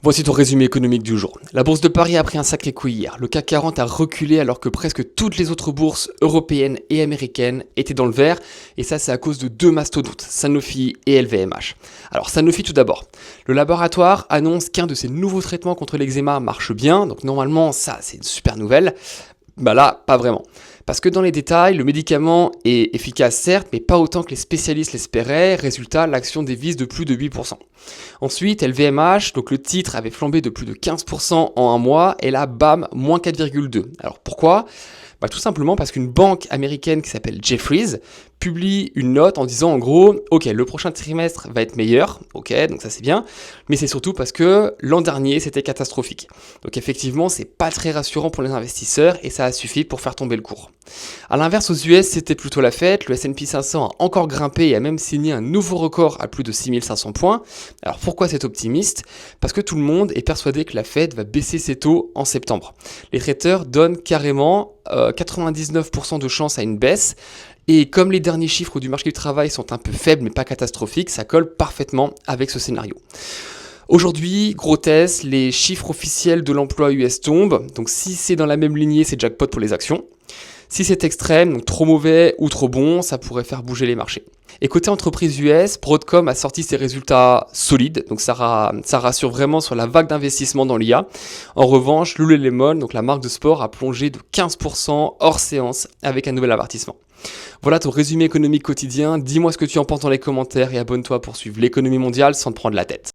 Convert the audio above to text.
Voici ton résumé économique du jour. La bourse de Paris a pris un sacré coup hier. Le CAC 40 a reculé alors que presque toutes les autres bourses européennes et américaines étaient dans le vert. Et ça, c'est à cause de deux mastodontes, Sanofi et LVMH. Alors Sanofi tout d'abord. Le laboratoire annonce qu'un de ses nouveaux traitements contre l'eczéma marche bien. Donc normalement, ça, c'est une super nouvelle. Bah là, pas vraiment. Parce que dans les détails, le médicament est efficace certes, mais pas autant que les spécialistes l'espéraient. Résultat, l'action dévisse de plus de 8%. Ensuite, LVMH, donc le titre avait flambé de plus de 15% en un mois, et là, bam, moins 4,2. Alors pourquoi ? Tout simplement parce qu'une banque américaine qui s'appelle Jefferies publie une note en disant en gros, ok, le prochain trimestre va être meilleur, ok, donc ça c'est bien, mais c'est surtout parce que l'an dernier c'était catastrophique. Donc effectivement, c'est pas très rassurant pour les investisseurs et ça a suffi pour faire tomber le cours. A l'inverse, aux US, c'était plutôt la fête, le S&P 500 a encore grimpé et a même signé un nouveau record à plus de 6500 points. Alors pourquoi c'est optimiste ? Parce que tout le monde est persuadé que la Fed va baisser ses taux en septembre. Les traders donnent carrément 99% de chance à une baisse. Et comme les derniers chiffres du marché du travail sont un peu faibles mais pas catastrophiques, ça colle parfaitement avec ce scénario. Aujourd'hui, gros test, les chiffres officiels de l'emploi US tombent. Donc si c'est dans la même lignée, c'est jackpot pour les actions. Si c'est extrême, donc trop mauvais ou trop bon, ça pourrait faire bouger les marchés. Et côté entreprise US, Broadcom a sorti ses résultats solides, donc ça rassure vraiment sur la vague d'investissement dans l'IA. En revanche, Lululemon, donc la marque de sport, a plongé de 15% hors séance avec un nouvel avertissement. Voilà ton résumé économique quotidien, dis-moi ce que tu en penses dans les commentaires et abonne-toi pour suivre l'économie mondiale sans te prendre la tête.